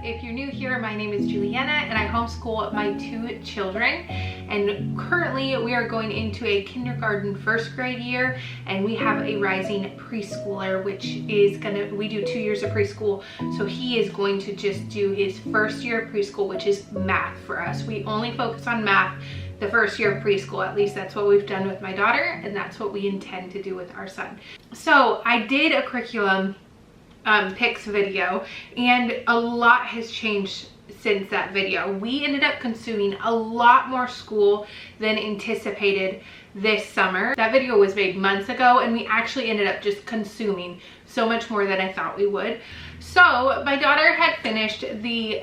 If you're new here, my name is Julianna and I homeschool my 2 children, and currently we are going into a kindergarten 1st grade year, and we have a rising preschooler, which is we do 2 years of preschool, so he is going to just do his 1st year of preschool, which is math for us. We only focus on math the 1st year of preschool. At least that's what we've done with my daughter, and that's what we intend to do with our son. So I did a curriculum picks video, and a lot has changed since that video. We ended up consuming a lot more school than anticipated this summer. That video was made months ago, and we actually ended up just consuming so much more than I thought we would. So my daughter had finished the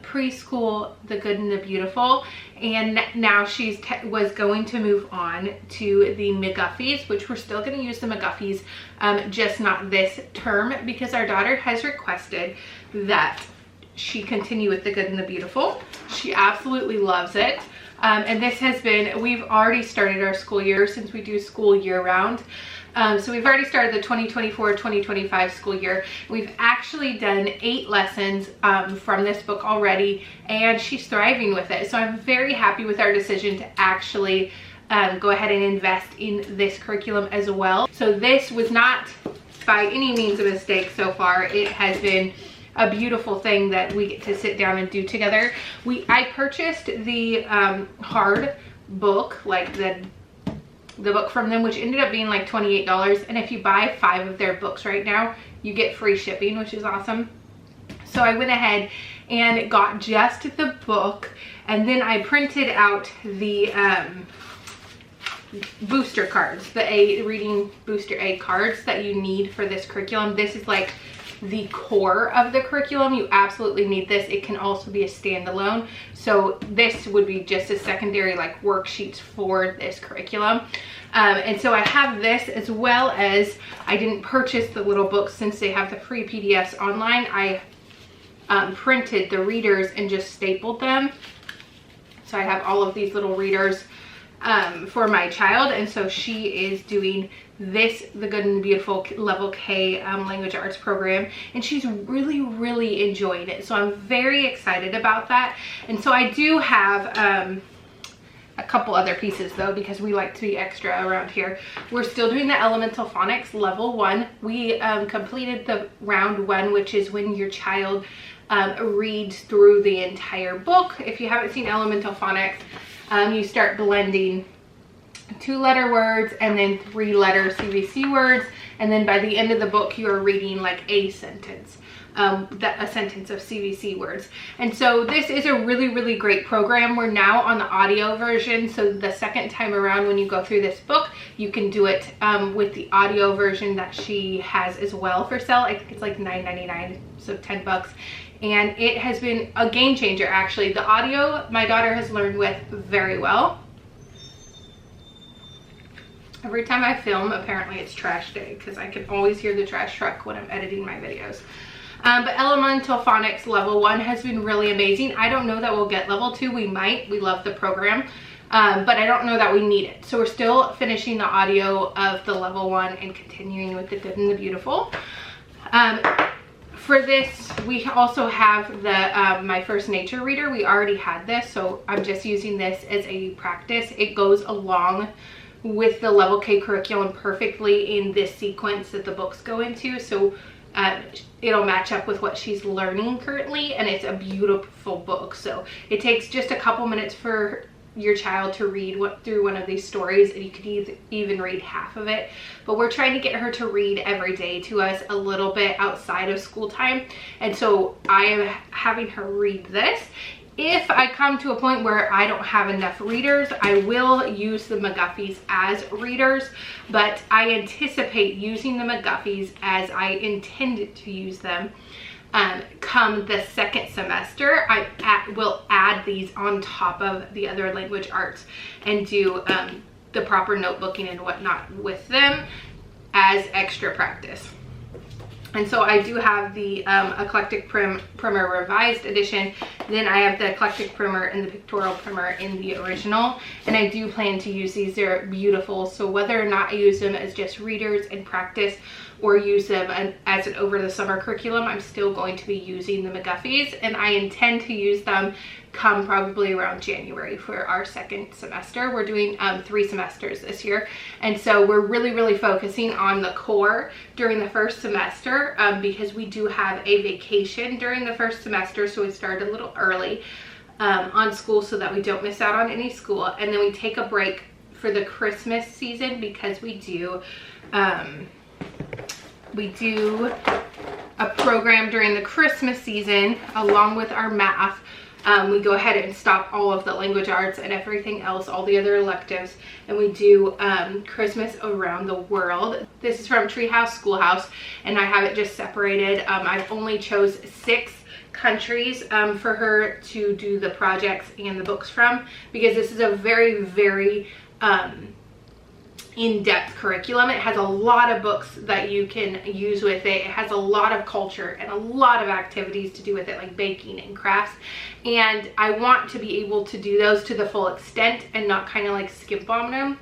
preschool, The Good and the Beautiful, and now she was going to move on to the McGuffey's, which we're still going to use the McGuffey's, just not this term, because our daughter has requested that she continue with The Good and the Beautiful. She absolutely loves it. And this has been, we've already started our school year, since we do school year round. So we've already started the 2024-2025 school year. We've actually done 8 lessons from this book already, and she's thriving with it. So I'm very happy with our decision to actually go ahead and invest in this curriculum as well. So this was not by any means a mistake so far. It has been a beautiful thing that we get to sit down and do together. I purchased the hard book, like the book from them, which ended up being like $28, and if you buy 5 of their books right now, you get free shipping, which is awesome. So I went ahead and got just the book, and then I printed out the booster cards, the reading booster aid cards that you need for this curriculum. This is like the core of the curriculum. You absolutely need this. It can also be a standalone, so this would be just a secondary like worksheets for this curriculum. And so I have this, as well as I didn't purchase the little books since they have the free PDFs online. I printed the readers and just stapled them, so I have all of these little readers for my child, and so she is doing this, The Good and the Beautiful Level K language arts program, and she's really enjoying it. So I'm very excited about that. And so I do have a couple other pieces though, because we like to be extra around here. We're still doing the Elemental Phonics Level 1. We completed the round 1, which is when your child reads through the entire book. If you haven't seen Elemental Phonics, you start blending 2-letter words and then 3-letter CVC words, and then by the end of the book you are reading like a sentence, a sentence of CVC words. And so this is a really great program. We're now on the audio version, so the second time around when you go through this book, you can do it with the audio version that she has as well for sale. I think it's like $9.99, so 10 bucks. And it has been a game changer, actually. The audio my daughter has learned with very well. Every time I film, apparently it's trash day, because I can always hear the trash truck when I'm editing my videos. But Elemental Phonics Level 1 has been really amazing. I don't know that we'll get Level 2. We might. We love the program. But I don't know that we need it. So we're still finishing the audio of the Level 1 and continuing with The Good and the Beautiful. For this, we also have the My First Nature Reader. We already had this, so I'm just using this as a practice. It goes along with the Level K curriculum perfectly in this sequence that the books go into, so it'll match up with what she's learning currently, and it's a beautiful book. So it takes just a couple minutes for your child to read through one of these stories, and you could even read half of it. But we're trying to get her to read every day to us a little bit outside of school time, and so I am having her read this. If I come to a point where I don't have enough readers, I will use the McGuffey's as readers, but I anticipate using the McGuffey's as I intended to use them. Come the second semester, I will add these on top of the other language arts and do the proper notebooking and whatnot with them as extra practice. And so I do have the Eclectic Primer Revised Edition. Then I have the Eclectic Primer and the Pictorial Primer in the original. And I do plan to use these. They're beautiful. So whether or not I use them as just readers and practice or use them as an over the summer curriculum, I'm still going to be using the McGuffey's. And I intend to use them come probably around January for our second semester. We're doing 3 semesters this year, and so we're really focusing on the core during the first semester because we do have a vacation during the first semester, so we start a little early on school so that we don't miss out on any school, and then we take a break for the Christmas season because we do a program during the Christmas season along with our math. We go ahead and stop all of the language arts and everything else, all the other electives, and we do Christmas around the world. This is from Treehouseschoolhouse, and I have it just separated. I've only chose 6 countries for her to do the projects and the books from, because this is a very in-depth curriculum. It has a lot of books that you can use with it. It has a lot of culture and a lot of activities to do with it, like baking and crafts, and I want to be able to do those to the full extent and not kind of like skip on them.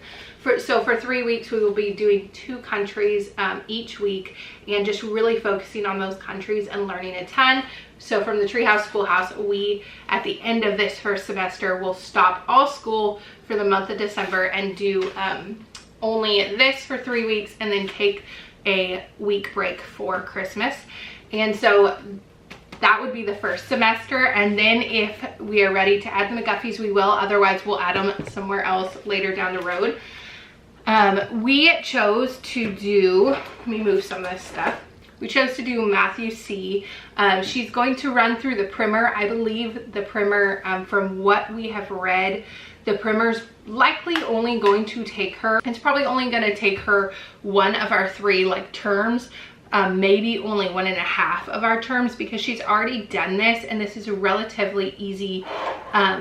So for 3 weeks we will be doing 2 countries each week, and just really focusing on those countries and learning a ton. So from the Treehouseschoolhouse, we at the end of this first semester will stop all school for the month of December and do only this for 3 weeks, and then take a week break for Christmas. And so that would be the first semester, and then if we are ready to add the McGuffey's, we will. Otherwise we'll add them somewhere else later down the road. We chose to do, let me move some of this stuff. We chose to do Matthew C. She's going to run through the primer. I believe the primer, from what we have read, the primer's likely only going to take her, it's probably only going to take her 1 of our 3 like terms, maybe only 1.5 of our terms, because she's already done this, and this is a relatively easy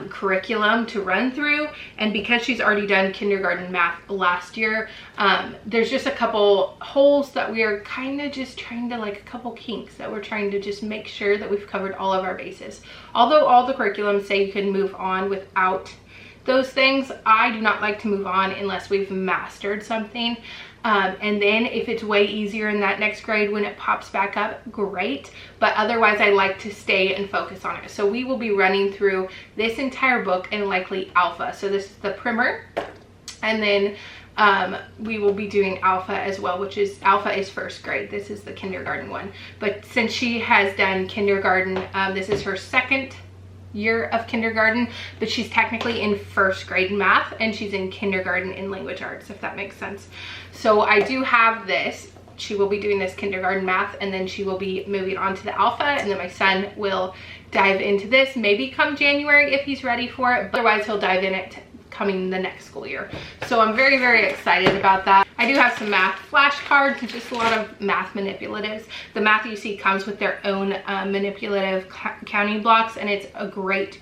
curriculum to run through. And because she's already done kindergarten math last year, there's just a couple holes that we are kind of just trying to, like a couple kinks that we're trying to just make sure that we've covered all of our bases. Although all the curriculums say you can move on without those things, I do not like to move on unless we've mastered something. And then if it's way easier in that next grade when it pops back up, great. But otherwise I like to stay and focus on it. So we will be running through this entire book and likely alpha. So this is the primer, and then we will be doing alpha as well, which is alpha is first grade. This is the kindergarten one. But since she has done kindergarten, this is her second year of kindergarten, but she's technically in first grade math, and she's in kindergarten in language arts, if that makes sense. So I do have this. She will be doing this kindergarten math, and then she will be moving on to the alpha, and then my son will dive into this maybe come January if he's ready for it, but otherwise he'll dive in it coming the next school year. So I'm very excited about that. I do have some math flashcards and just a lot of math manipulatives. The math you see comes with their own manipulative counting blocks, and it's a great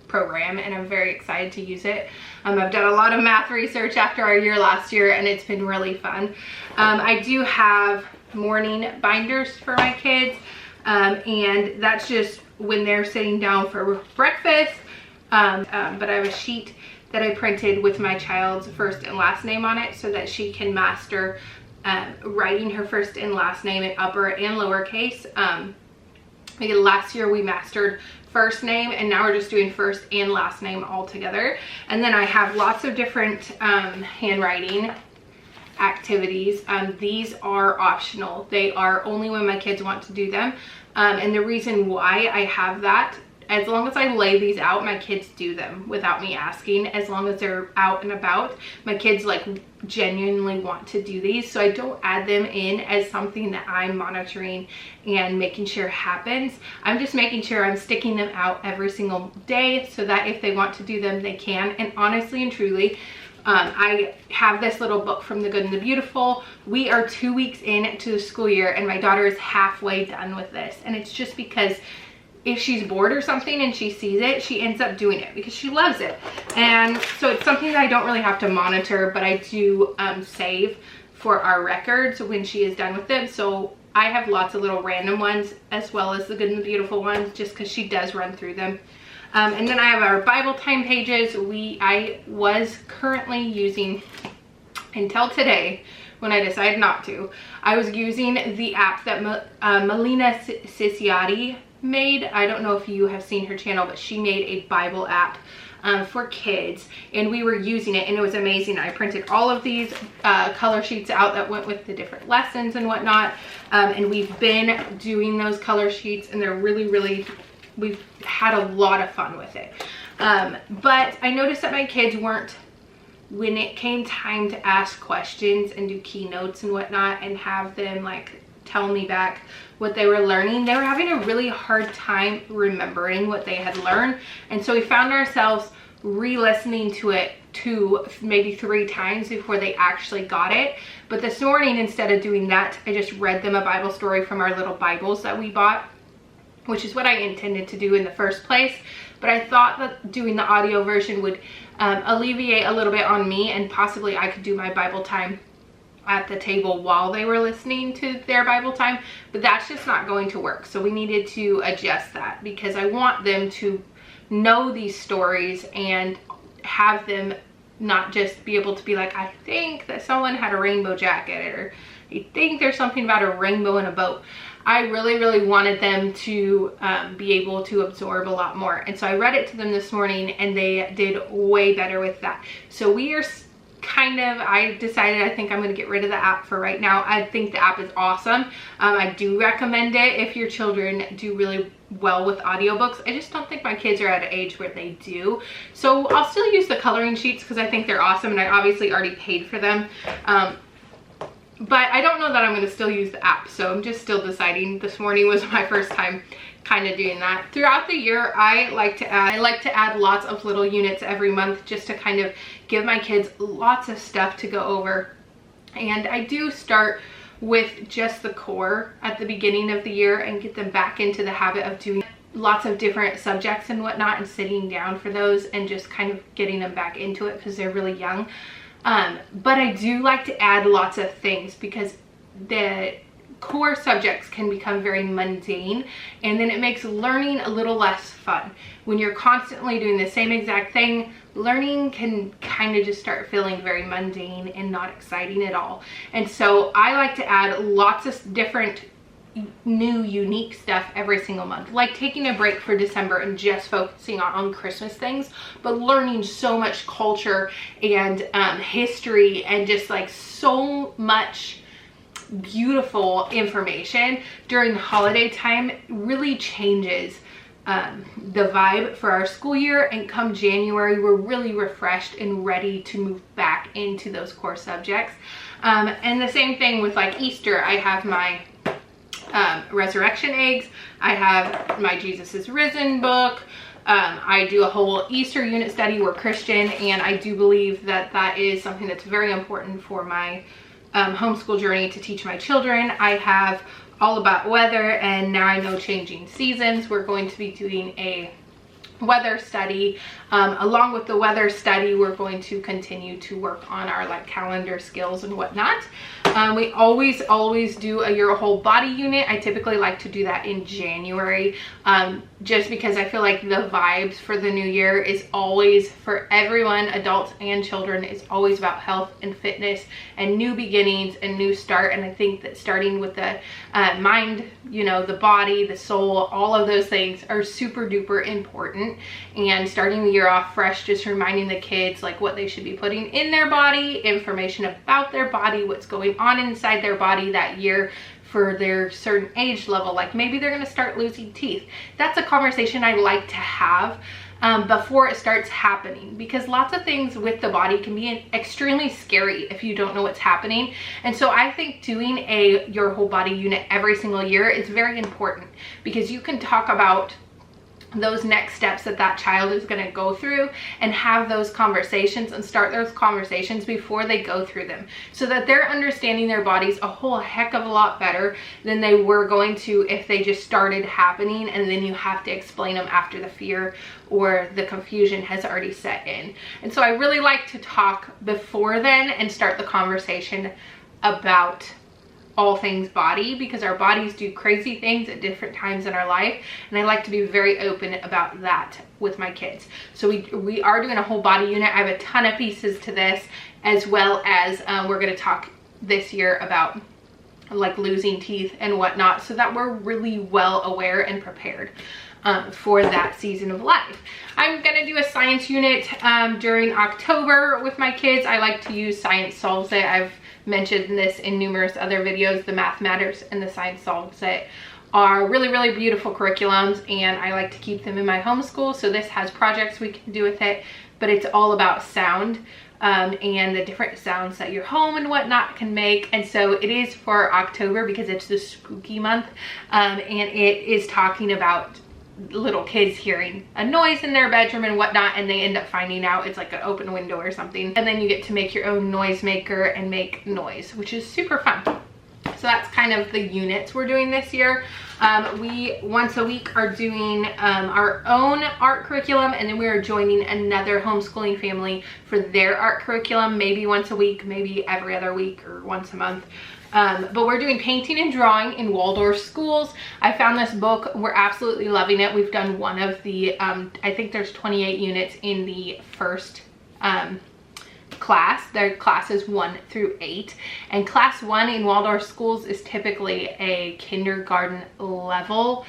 program, and I'm very excited to use it. I've done a lot of math research after our year last year, and it's been really fun. I do have morning binders for my kids, and that's just when they're sitting down for breakfast. But I have a sheet that I printed with my child's first and last name on it, so that she can master writing her first and last name in upper and lowercase. Because last year we mastered first name, and now we're just doing first and last name all together. And then I have lots of different handwriting activities. These are optional. They are only when my kids want to do them. And the reason why I have that, as long as I lay these out, my kids do them without me asking. As long as they're out and about, my kids like genuinely want to do these. So I don't add them in as something that I'm monitoring and making sure happens. I'm just making sure I'm sticking them out every single day so that if they want to do them, they can. And honestly and truly, I have this little book from The Good and the Beautiful. We are 2 weeks into the school year, and my daughter is halfway done with this. And it's just because if she's bored or something and she sees it, she ends up doing it because she loves it. And so it's something that I don't really have to monitor, but I do save for our records when she is done with it. So I have lots of little random ones as well as the good and the beautiful ones, just because she does run through them. And then I have our Bible time pages. I was currently using, until today when I decided not to, I was using the app that Melina Ciciotti made. I don't know if you have seen her channel, but she made a Bible app for kids, and we were using it, and it was amazing. I printed all of these color sheets out that went with the different lessons and whatnot, and we've been doing those color sheets, and they're really, we've had a lot of fun with it. But I noticed that my kids weren't, when it came time to ask questions and do keynotes and whatnot and have them like tell me back what they were learning, they were having a really hard time remembering what they had learned. And so we found ourselves re-listening to it maybe 3 times before they actually got it. But this morning, instead of doing that, I just read them a Bible story from our little Bibles that we bought, which is what I intended to do in the first place. But I thought that doing the audio version would alleviate a little bit on me, and possibly I could do my Bible time at the table while they were listening to their Bible time, but that's just not going to work. So we needed to adjust that, because I want them to know these stories and have them not just be able to be like, I think that someone had a rainbow jacket, or I think there's something about a rainbow in a boat. I really wanted them to be able to absorb a lot more. And so I read it to them this morning, and they did way better with that. So we are I decided I think I'm going to get rid of the app for right now. I think the app is awesome. I do recommend it if your children do really well with audiobooks. I just don't think my kids are at an age where they do. So I'll still use the coloring sheets because I think they're awesome, and I obviously already paid for them. But I don't know that I'm going to still use the app, so I'm just still deciding. This morning was my first time kind of doing that. Throughout the year, I like to add lots of little units every month, just to kind of give my kids lots of stuff to go over. And I do start with just the core at the beginning of the year and get them back into the habit of doing lots of different subjects and whatnot, and sitting down for those and just kind of getting them back into it because they're really young. But I do like to add lots of things, because the core subjects can become very mundane, and then it makes learning a little less fun. When you're constantly doing the same exact thing, learning can kind of just start feeling very mundane and not exciting at all. And so I like to add lots of different new unique stuff every single month, like taking a break for December and just focusing on Christmas things, but learning so much culture and history and just like so much beautiful information during the holiday time. Really changes the vibe for our school year, and come January we're really refreshed and ready to move back into those core subjects. And the same thing with like Easter. I have my resurrection eggs, I have my Jesus is Risen book. I do a whole Easter unit study. We're Christian, and I do believe that that is something that's very important for my homeschool journey to teach my children. I have all about weather, and now I know changing seasons. We're going to be doing a weather study. Along with the weather study, we're going to continue to work on our like calendar skills and whatnot. We always do a your whole body unit. I typically like to do that in January, just because I feel like the vibes for the new year is always, for everyone, adults and children, is always about health and fitness and new beginnings and new start. And I think that starting with the mind, you know, the body, the soul, all of those things are super duper important. And starting the year off fresh, just reminding the kids like what they should be putting in their body, information about their body, what's going on inside their body that year for their certain age level. Like maybe they're going to start losing teeth. That's a conversation I like to have before it starts happening, because lots of things with the body can be extremely scary if you don't know what's happening. And so I think doing a your whole body unit every single year is very important, because you can talk about those next steps that that child is going to go through and have those conversations and start those conversations before they go through them, so that they're understanding their bodies a whole heck of a lot better than they were going to if they just started happening and then you have to explain them after the fear or the confusion has already set in. And so I really like to talk before then and start the conversation about all things body, because our bodies do crazy things at different times in our life, and I like to be very open about that with my kids. So we are doing a whole body unit. I have a ton of pieces to this, as well as we're going to talk this year about like losing teeth and whatnot, so that we're really well aware and prepared for that season of life. I'm gonna do a science unit during October with my kids. I like to use Science Solves It. I've mentioned this in numerous other videos. The Math Matters and the Science Solves It are really, really beautiful curriculums, and I like to keep them in my homeschool. So this has projects we can do with it, but it's all about sound and the different sounds that your home and whatnot can make. And so it is for October because it's the spooky month, and it is talking about little kids hearing a noise in their bedroom and whatnot, and they end up finding out it's like an open window or something, and then you get to make your own noise maker and make noise, which is super fun. So that's kind of the units we're doing this year. We once a week are doing our own art curriculum, and then we are joining another homeschooling family for their art curriculum, maybe once a week, maybe every other week, or once a month. But we're doing painting and drawing in Waldorf schools. I found this book. We're absolutely loving it. We've done one of the, I think there's 28 units in the first class. Their classes 1 through 8. And class 1 in Waldorf schools is typically a kindergarten level.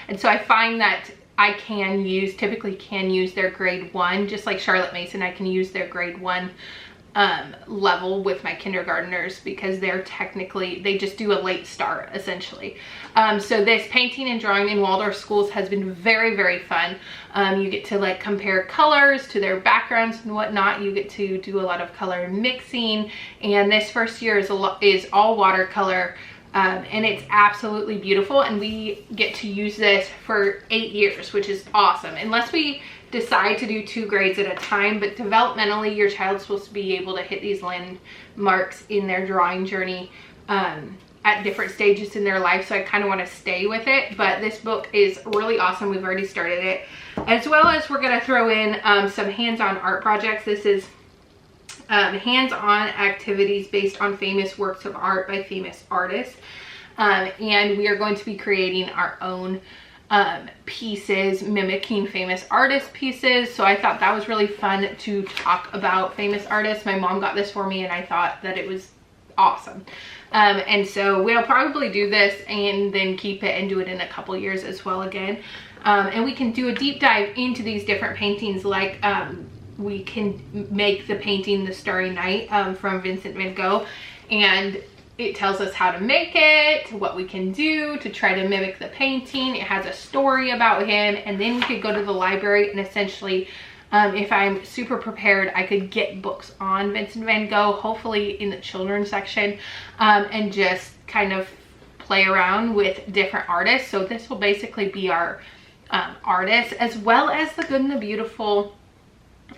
And so I find that I typically can use their grade 1, just like Charlotte Mason, I can use their grade 1 level with my kindergartners, because they just do a late start essentially. So this painting and drawing in Waldorf schools has been very, very fun. You get to like compare colors to their backgrounds and whatnot. You get to do a lot of color mixing, and this first year is all watercolor. And it's absolutely beautiful, and we get to use this for 8 years, which is awesome, unless we decide to do 2 grades at a time. But developmentally, your child's supposed to be able to hit these landmarks in their drawing journey at different stages in their life, so I kind of want to stay with it. But this book is really awesome. We've already started it, as well as we're going to throw in some hands-on art projects. This is hands-on activities based on famous works of art by famous artists, and we are going to be creating our own pieces mimicking famous artist pieces. So I thought that was really fun to talk about famous artists. My mom got this for me, and I thought that it was awesome. And so we'll probably do this and then keep it and do it in a couple years as well again. And we can do a deep dive into these different paintings, like we can make the painting The Starry Night from Vincent van Gogh, and it tells us how to make it, what we can do to try to mimic the painting. It has a story about him, and then you could go to the library and essentially, if I'm super prepared, I could get books on Vincent van Gogh, hopefully in the children's section, and just kind of play around with different artists. So this will basically be our artists, as well as the Good and the Beautiful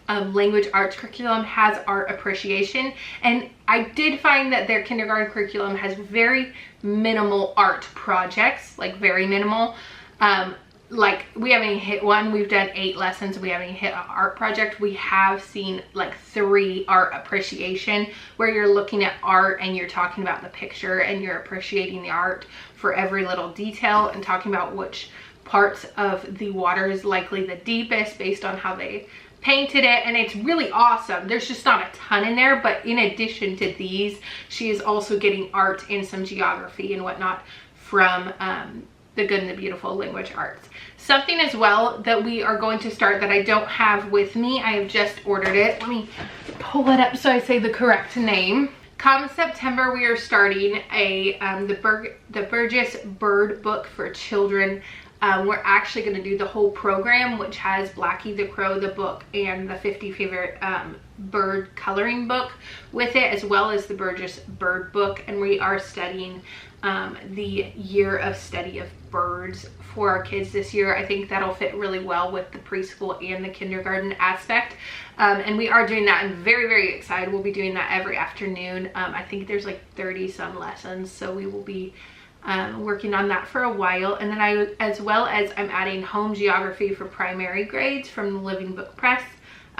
language arts curriculum has art appreciation. And I did find that their kindergarten curriculum has very minimal art projects, like very minimal. Like we haven't even hit one. We've done 8 lessons. We haven't even hit an art project. We have seen like 3 art appreciation, where you're looking at art and you're talking about the picture and you're appreciating the art for every little detail, and talking about which parts of the water is likely the deepest based on how they painted it. And it's really awesome. There's just not a ton in there, but in addition to these, she is also getting art and some geography and whatnot from the Good and the Beautiful language arts. Something as well that we are going to start that I don't have with me, I have just ordered it. Let me pull it up so I say the correct name. Come September, we are starting the Burgess bird book for children. We're actually going to do the whole program, which has Blacky the Crow, the book, and the 50 favorite bird coloring book with it, as well as the Burgess bird book. And we are studying the year of study of birds for our kids this year. I think that'll fit really well with the preschool and the kindergarten aspect. And we are doing that. I'm very, very excited. We'll be doing that every afternoon. I think there's like 30 some lessons, so we will be working on that for a while. And then as well as I'm adding home geography for primary grades from the Living Book Press.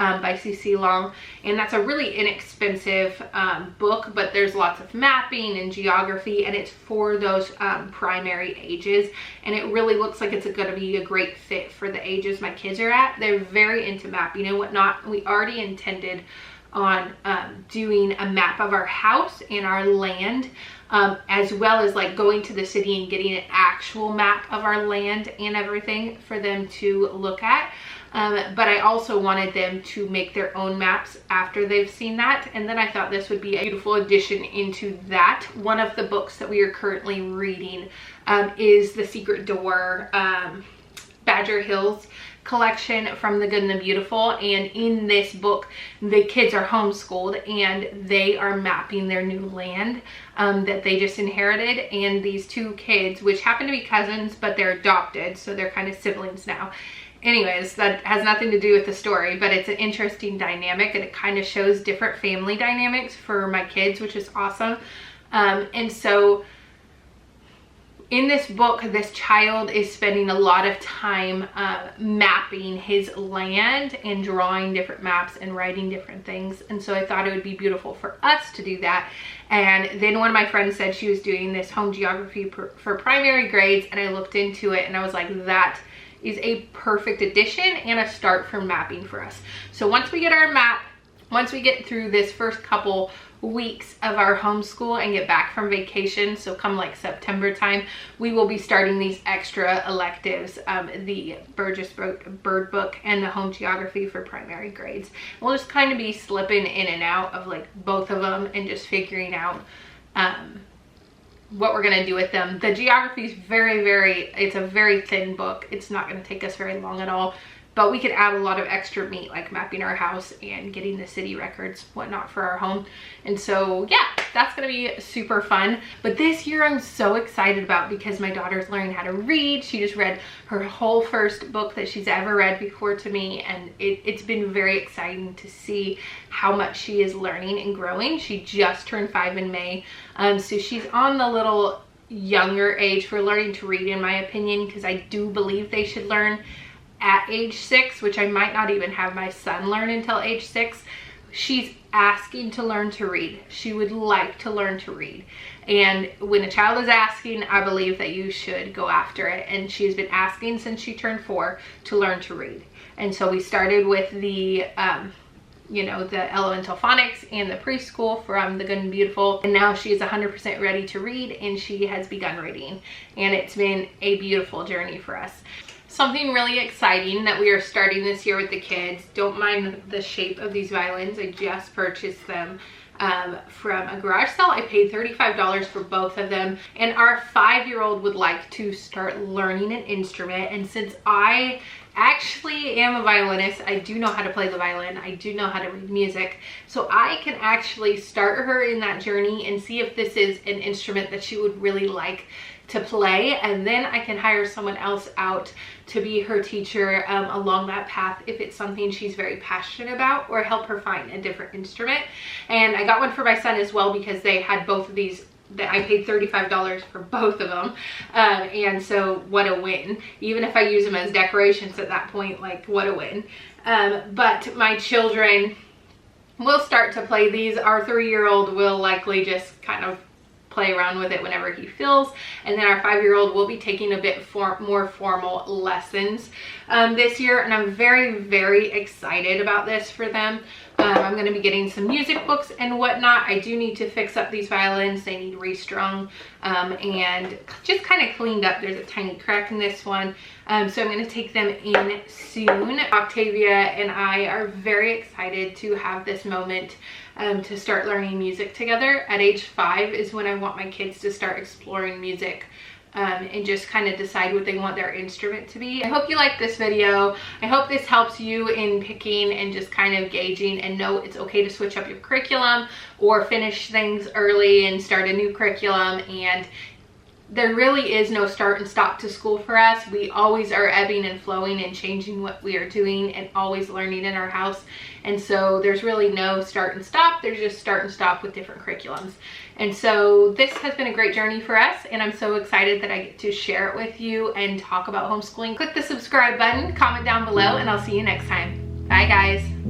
by CC Long, and that's a really inexpensive book, but there's lots of mapping and geography, and it's for those primary ages, and it really looks like it's going to be a great fit for the ages my kids are at. They're very into mapping and whatnot. We already intended on doing a map of our house and our land, as well as like going to the city and getting an actual map of our land and everything for them to look at. But I also wanted them to make their own maps after they've seen that, and then I thought this would be a beautiful addition into that. One of the books that we are currently reading is The Secret Door, Badger Hills collection from The Good and the Beautiful, and in this book the kids are homeschooled and they are mapping their new land that they just inherited, and these two kids, which happen to be cousins but they're adopted, so they're kind of siblings now. Anyways, that has nothing to do with the story, but it's an interesting dynamic, and it kind of shows different family dynamics for my kids, which is awesome. And so in this book, this child is spending a lot of time mapping his land and drawing different maps and writing different things. And so I thought it would be beautiful for us to do that. And then one of my friends said she was doing this home geography for primary grades, and I looked into it and I was like, that is a perfect addition and a start for mapping for us. So once we get our map, once we get through this first couple weeks of our homeschool and get back from vacation, so come like September time, we will be starting these extra electives, the Burgess bird book and the home geography for primary grades. We'll just kind of be slipping in and out of like both of them and just figuring out what we're going to do with them. The geography is it's a very thin book. It's not going to take us very long at all, but we could add a lot of extra meat, like mapping our house and getting the city records, whatnot, for our home. And so yeah, that's going to be super fun. But this year I'm so excited about, because my daughter's learning how to read. She just read her whole first book that she's ever read before to me, and it's been very exciting to see how much she is learning and growing. She just turned 5 in May, so she's on the little younger age for learning to read, in my opinion, because I do believe they should learn at age 6, which I might not even have my son learn until age 6. She's asking to learn to read. She would like to learn to read. And when a child is asking, I believe that you should go after it. And she's been asking since she turned 4 to learn to read. And so we started with the, you know, the elemental phonics and the preschool from The Good and Beautiful. And now she is 100% ready to read, and she has begun reading. And it's been a beautiful journey for us. Something really exciting that we are starting this year with the kids. Don't mind the shape of these violins. I just purchased them from a garage sale. I paid $35 for both of them, and our 5-year-old would like to start learning an instrument. And since I actually am a violinist, I do know how to play the violin, I do know how to read music, so I can actually start her in that journey and see if this is an instrument that she would really like to play, and then I can hire someone else out to be her teacher along that path if it's something she's very passionate about, or help her find a different instrument. And I got one for my son as well, because they had both of these that I paid $35 for both of them, and so what a win. Even if I use them as decorations at that point, like, what a win. But my children will start to play these. Our 3-year-old will likely just kind of play around with it whenever he feels, and then our 5-year-old will be taking a bit more formal lessons this year, and I'm very excited about this for them. I'm going to be getting some music books and whatnot. I do need to fix up these violins. They need restrung and just kind of cleaned up. There's a tiny crack in this one, so I'm going to take them in soon. Octavia and I are very excited to have this moment to start learning music together. At age 5 is when I want my kids to start exploring music and just kind of decide what they want their instrument to be. I hope you like this video. I hope this helps you in picking and just kind of gauging, and know it's okay to switch up your curriculum or finish things early and start a new curriculum. And there really is no start and stop to school for us. We always are ebbing and flowing and changing what we are doing, and always learning in our house. And so there's really no start and stop. There's just start and stop with different curriculums. And so this has been a great journey for us, and I'm so excited that I get to share it with you and talk about homeschooling. Click the subscribe button, comment down below, and I'll see you next time. Bye guys.